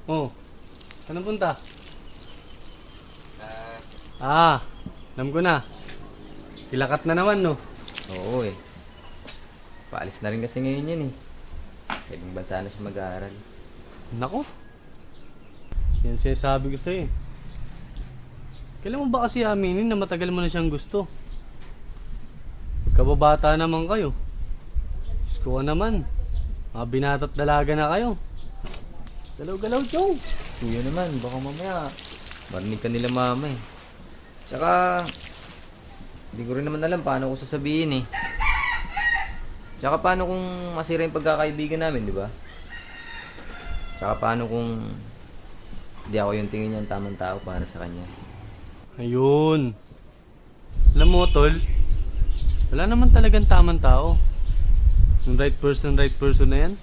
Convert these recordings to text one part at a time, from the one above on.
Oh, saan punta? Alam ko na. Kilakat na naman, no? Oo eh. Paalis na rin kasi ngayon yan eh. Sa ibang bansa na siya mag-aaral. Nako. Yan sinasabi ko sa'yo eh. Kailan mo ba kasi aminin na matagal mo na siyang gusto? Pagkababata naman kayo. Diyos ko naman. Mga binata't dalaga na kayo. Galaw-galaw, Chong. Kuya naman, baka mamaya marinig ka nila mama eh. Tsaka, hindi ko rin naman alam paano ko sasabihin eh. Tsaka paano kung masira yung pagkakaibigan namin, di ba? Tsaka paano kung hindi ako yung tingin niyang tamang tao para sa kanya. Ayun. Alam mo, tol, wala naman talagang tamang tao. Yung right person na yan,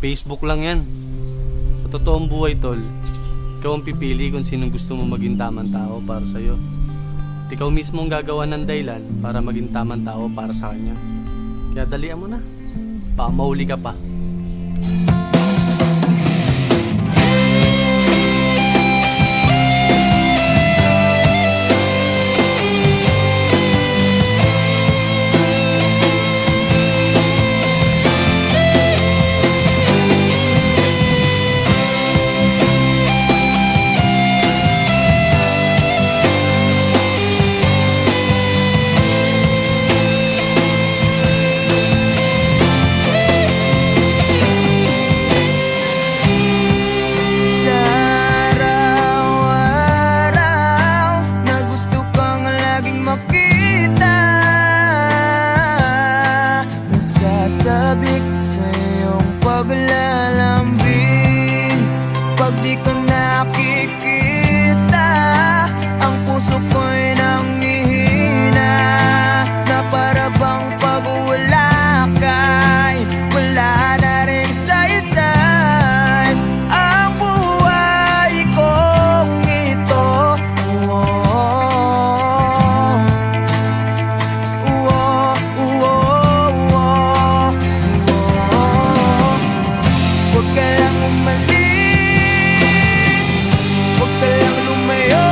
Facebook lang yan. Sa totoong buhay, tol, ikaw ang pipili kung sinong gusto mo maging tamang tao para sa'yo. At ikaw mismo ang gagawa ng dahilan para maging tamang tao para sa kanya. Kaya dalian mo na. Baka mahuli ka pa. Sabik sa iyong paglalambing. Pag di ka nakikita, ang puso ko'y nanghihina. Na para bang pag wala ka'y wala na rin saysay ang buhay kong ito. Huwag ka lang umalis, huwag ka lang lumayo.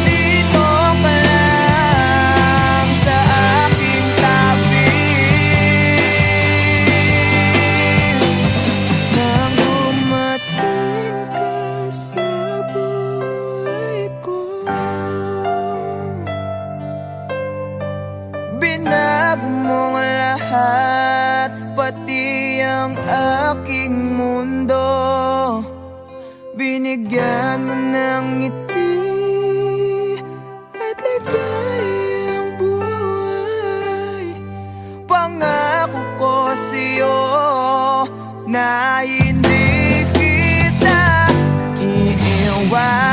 Dito ka lang sa aking tabi. Nang dumating ka sa buhay ko, binago mo ang lahat, pati ang aking mundo. Binigyan mo ng ngiti at ligayang buhay. Pangako ko sa'yo na hindi kita iiwan.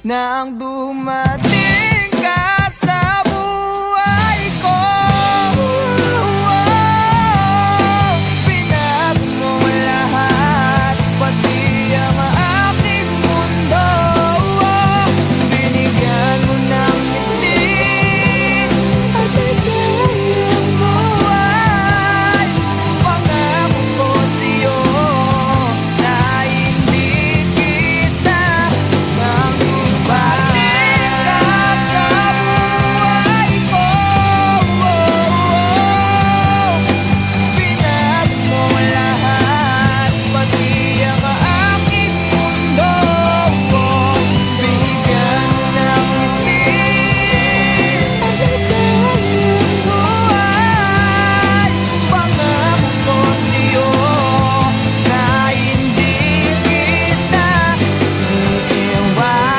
nang dumating ka sa buhay ko. Pinag mo lahat, pati ang aking mundo. Binigyan mo ng ngiti at ligayang buhay. Pangako ko sa'yo na hindi kita magbabalik ka sa buhay ko. Pinag mo lahat, pati ang aking mundo. Binigyan mo ng ngiti at ligayang buhay. Pangako ko sa'yo na hindi kita iiwan.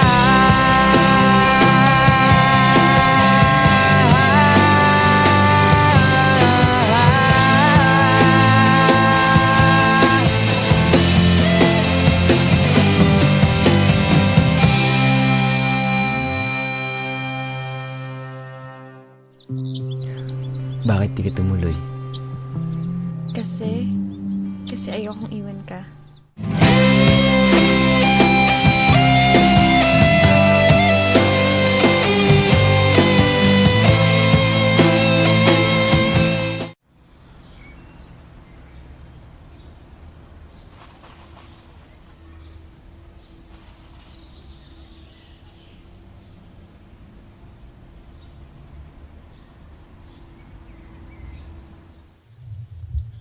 Bakit di ka tumuloy? Kasi ayokong iwan ka.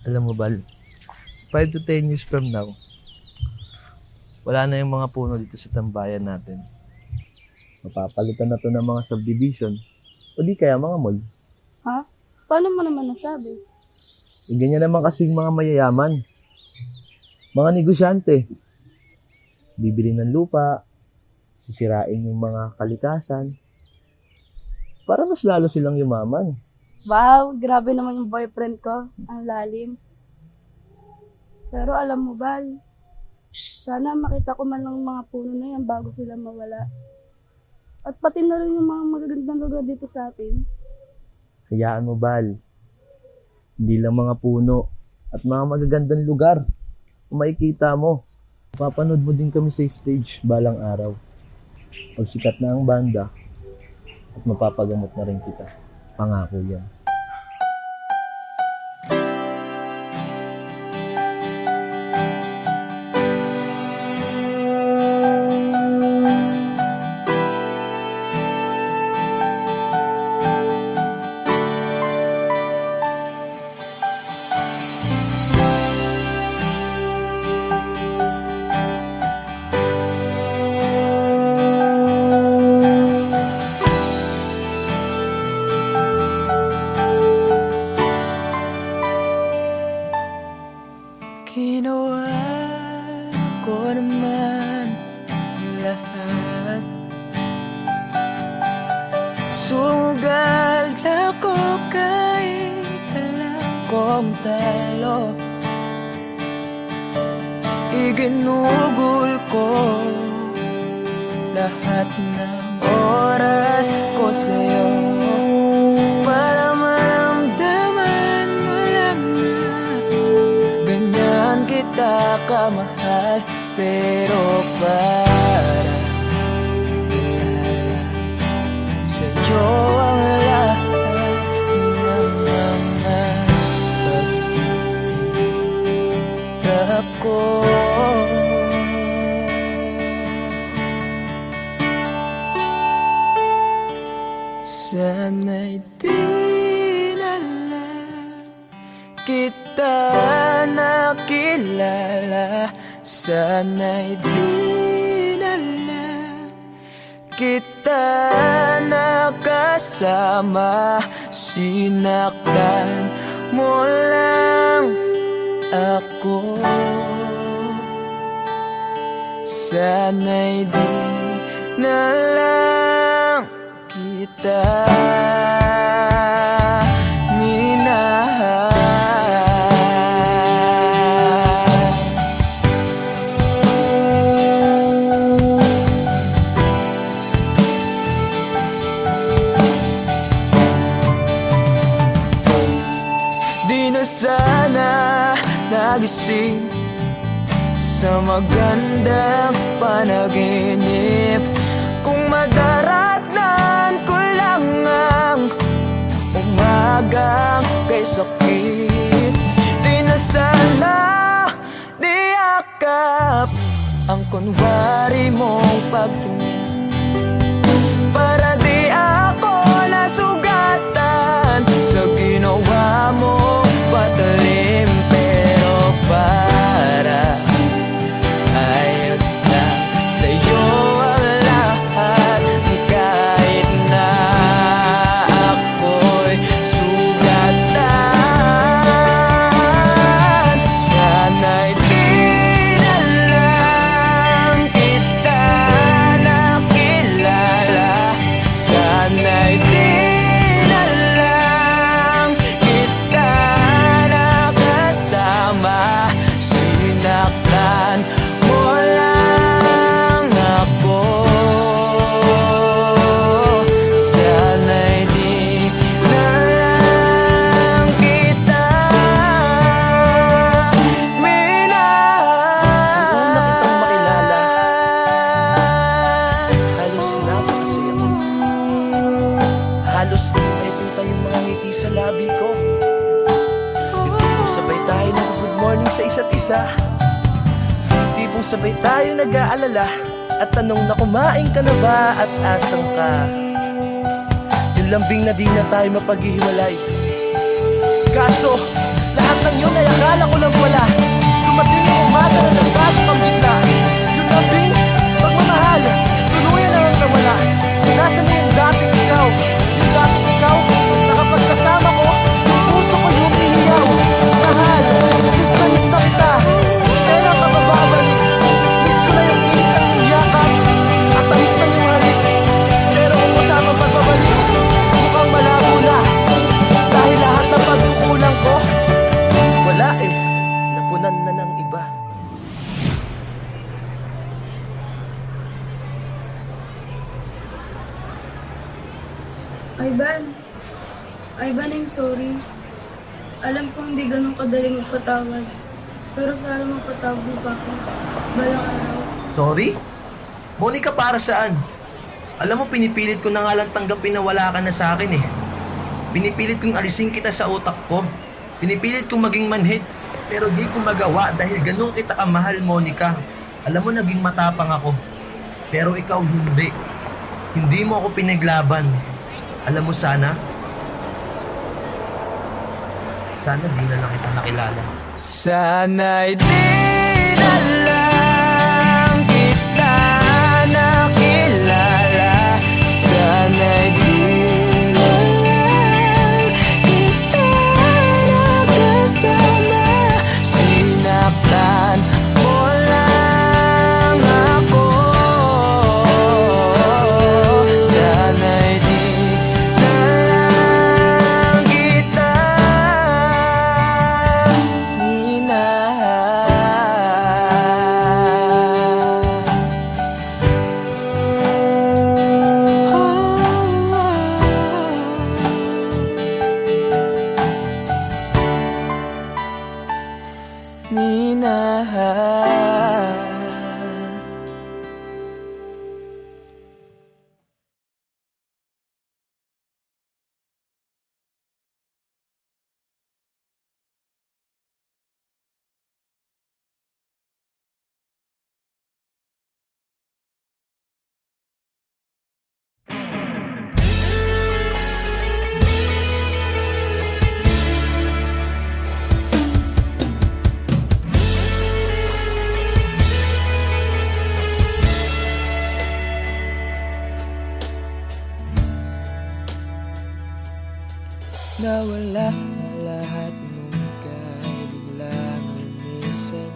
Alam mo, Bal, 5 to 10 years from now, wala na yung mga puno dito sa tambayan natin. Mapapalitan na to ng mga subdivision o di kaya mga mall. Ha? Paano mo naman nasabi? Ganyan naman kasing mga mayayaman. Mga negosyante. Bibili ng lupa, sisirain yung mga kalikasan, para mas lalo silang yumaman. Wow, grabe naman yung boyfriend ko. Ang lalim. Pero alam mo, Bal, sana makita ko man lang mga puno na yan bago sila mawala. At pati na rin yung mga magagandang lugar dito sa atin. Hayaan mo, Bal. Hindi lang mga puno at mga magagandang lugar. Kung makikita mo, papanood mo din kami sa stage balang araw. Pag sikat na ang banda, at mapapagamot na rin kita. Pangako yan. Ginawa ko naman lahat. Sugal ako kahit alam kong talo. Iginugol ko lahat ng oras ko sa'yo para maramdaman mo lang na ganyan kita kamahal. Pero para ilala sa'yo ang lahat ng mga pag-ibig ko. Sana'y di na lang kita nakilala. Sana'y di na lang kita nakasama. Sinaktan mo lang ako. Sana'y di na lang kita minahal. gising sa magandang panaginip. Kung madaratnan ko lang ang umagang kay sakit, di na sana niyakap ang kunwari mong pagtingin, para di ako nasugatan sa ginawa mong patalim. Pero para ayos na sa'yo ang lahat, kahit na ako'y sugatan. Sana'y di na lang kita nakilala, sana'y di na lang kita nakasama. Sinaktan mo lang ako, sana'y di na lang kita minahal. Noong nakitang makilala, halos napakasaya ko. Halos di may pinta yung mga ngiti sa labi ko. Tipong sabay tayo nag-good morning sa isa't isa. Tipong sabay tayo nag-aalala at tanong na kumain ka na ba at asan ka. Yung lambing na di na tayo mapaghihiwalay. Kaso, lahat ng yun ay akala ko lang pala. Dumating ang umaga na nagbago kang bigla. Yung lambing, pagmamahal, tuluyan na ang nawala. Nasaan na yung dating ikaw? Yung dating ikaw, na kapag kasama ko, yung puso ko yung ihiyaw. Mahal, miss na kita. Kailan ka bababalik? Miss ko na yung init ng iyong yakap at tamis ng iyong halik. Pero kung kasama pagbabalik, mukhang malabo na. Dahil lahat ng pagkukulang ko, wala eh, napunan na ng iba. Ivan, I'm sorry. Alam ko hindi ganun kadali magpatawad. Pero sana magpatawad mo pa ako. Balang araw. Sorry? Monica, para saan? Alam mo, pinipilit ko na nga lang tanggapin na wala ka na sa akin eh. Pinipilit kong alisin kita sa utak ko. Pinipilit kong maging manhid. Pero di ko magawa dahil ganun kita kamahal, Monica. Alam mo, naging matapang ako. Pero ikaw hindi. Hindi mo ako pinaglaban. Alam mo, sana di na lang kita nakilala. Sana'y di na lang kita nakilala, sana'y di na lang kita nakasama. Sinaktan mo lang ako, sana'y di na lang kita minahal. Nawala ang lahat nung ika'y biglang lumisan,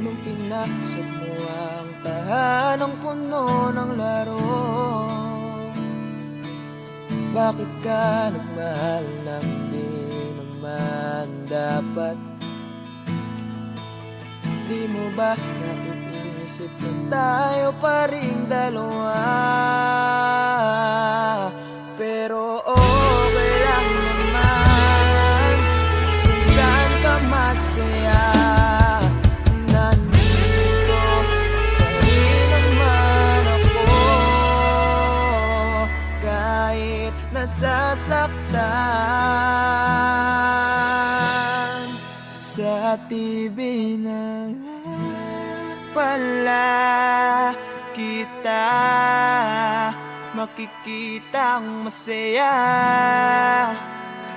nung pinasok mo ang tahanang puno ng laro. Bakit ka nagmahal nang di naman dapat? Di mo ba naiisip na tayo pa rin dalawa? Pero okay lang naman kung saan TV na pala kita, makikitang masaya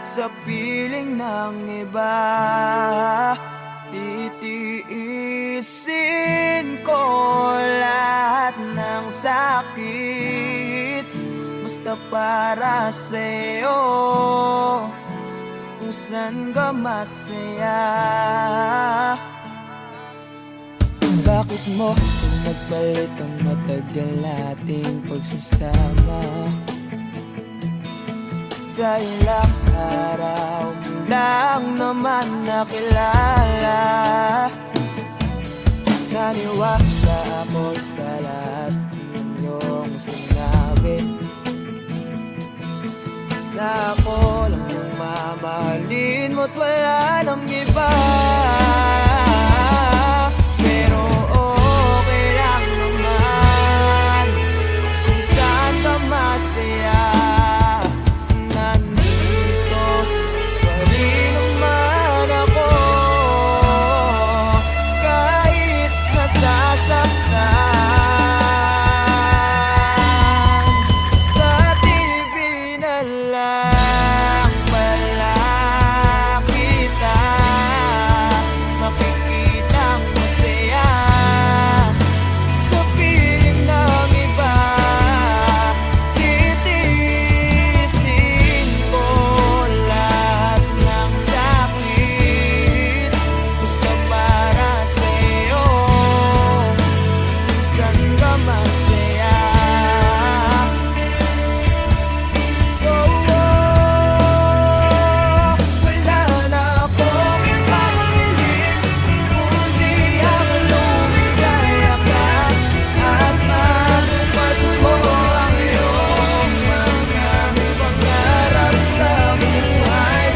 sa piling ng iba. Titiisin ko lahat ng sakit, basta para sa'yo, kung saan ka masaya. Bakit mo pinagpalit ang matagal nating pagsasama? Sa ilang araw mo lang naman nakilala. Naniwala ako sa lahat ng iyong sinabi, na ako lang yung mamahalin mo't wala nang iba. Pero okay lang naman kung saan ka masaya. Nandito pa rin naman ako kahit nasasaktan. Sa TV na lang pala kita, makikitang masaya sa piling ng iba. Titiisin ko lahat ng sakit, basta para sa'yo, kung saan ka masaya. Wala na akong ibang hiling, kundi ang lumigaya ka at matupad mo ang iyong mga pangarap sa buhay.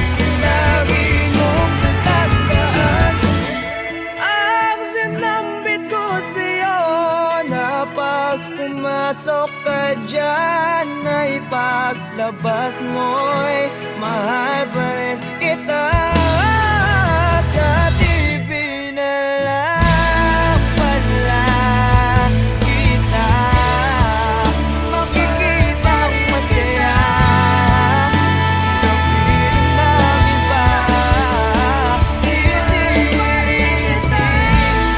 Lagi mong tatandaan ang sinambit ko sa'yo, na pag pumasok ka dyan ay paglabas mo'y mahal pa rin kita. Sa TV na lang pala kita, makikitang masaya sa piling ng iba. Titiisin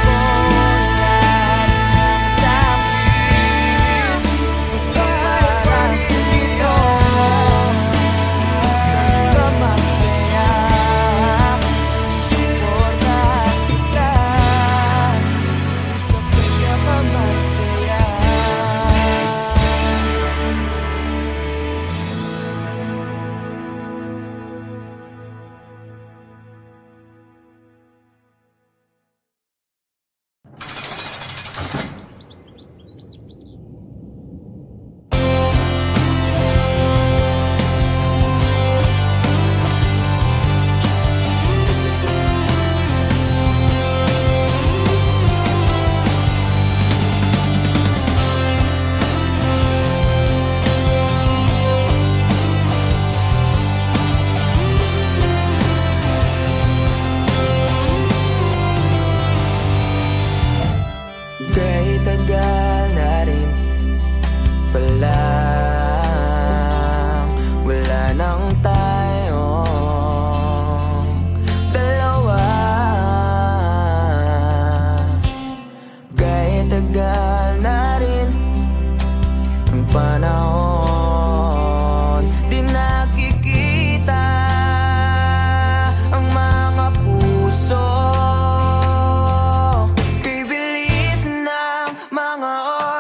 ko lahat ng sakit, basta para sa'yo, kung saan ka masaya. Suportahan kita sa pinakamasaya. Kahit tagal na rin palang wala nang tayong dalawa. Kahit tagal na rin ang panahon, di nakikita ang mga puso. Kay bilis ng mga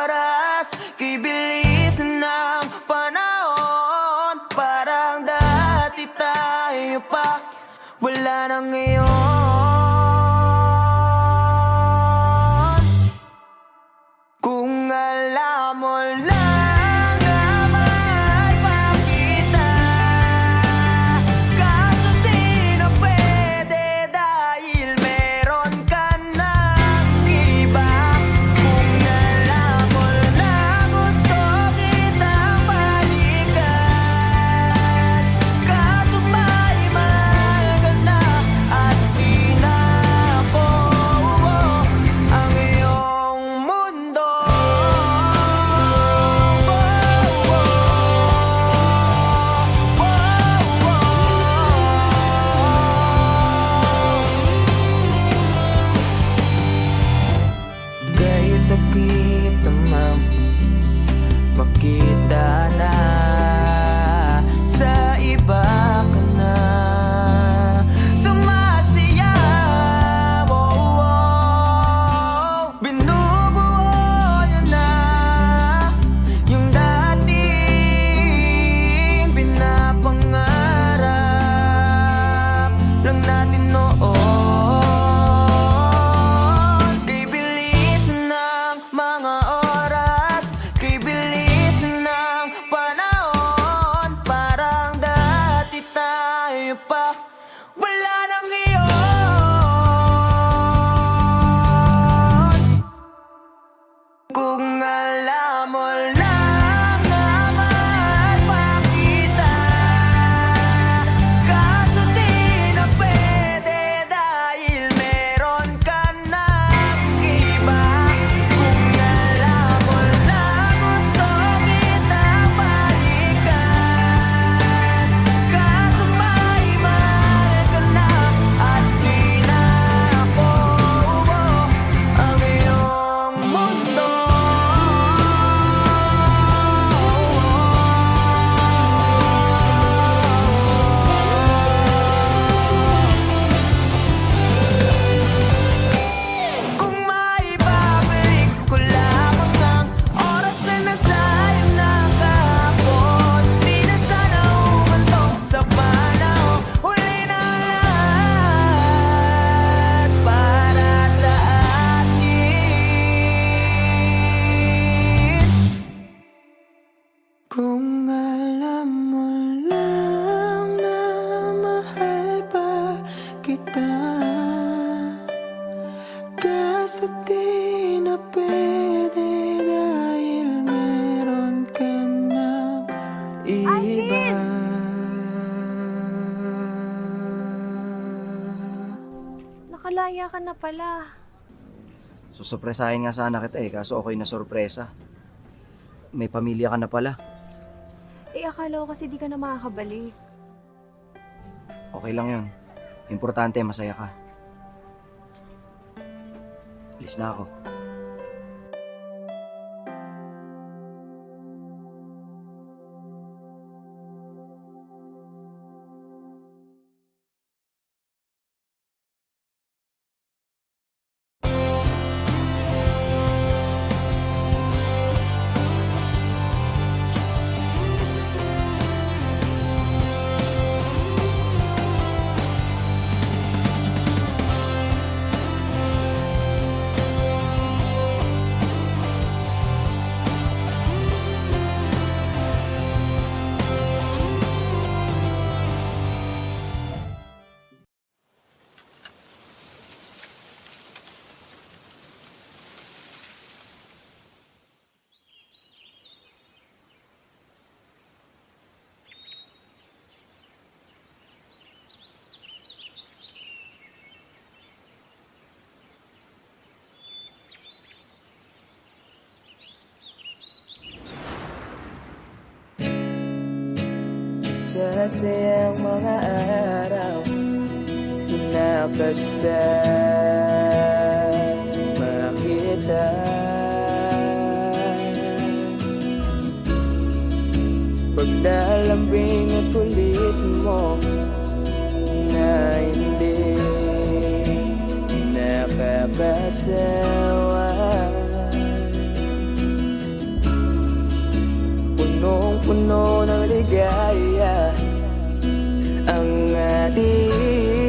oras, kay bilis ng panahon, parang dati tayo pa, wala na ngayon. Kung alam mo lang na may pakita, kaso di na pwede dahil meron ka ng iba. Kung alam mo lang gusto kitang balikan, kaso may mahal ka na at Masaya ka na pala. Susurpresahin nga sana kita kaso ako'y na sorpresa. May pamilya ka na pala. Akala ko kasi di ka na makakabalik. Okay lang yun. Importante, masaya ka. Alis na ako. Masasayang mga araw na kasama kita. Paglalambing at kulit mo na hindi nakakasawa. Punong-puno ng ligaya ang ating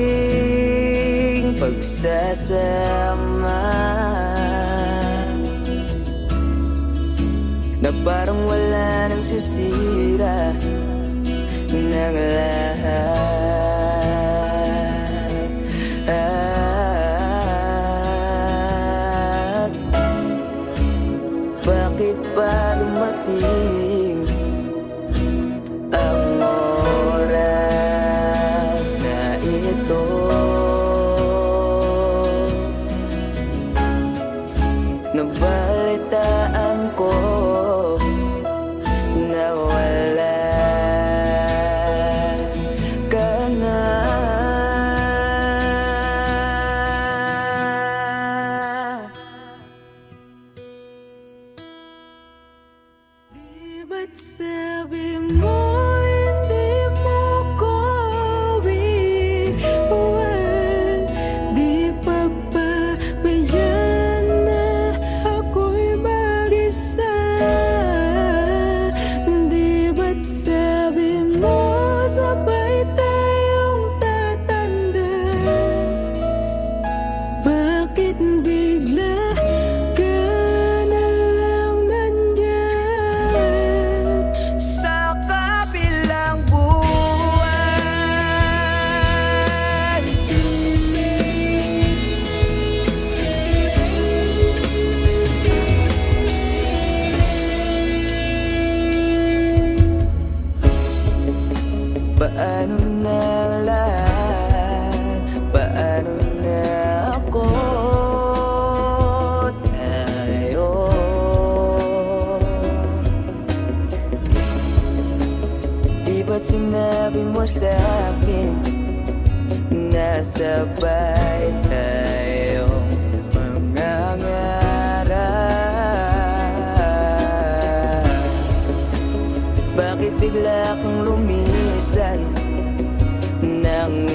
pagsasama, na parang wala nang sisira ng lahat. Bakit ba dumating ang oras na ito? Nabalitaan ko na wala ka na. Di ba't sabi mo hindi mo ko iwan? Di pa ba bayan na ako'y mag-isa? Di ba't sabi mo sabay tayong tatanda? Bakit bigla ka na lang nandyan sa kabilang buwan? Paano na lahat? Paano na ako? Tayo di ba't sinabi mo sa'kin na sabay tayong mangangarap? Bakit bigla kang lumisan nang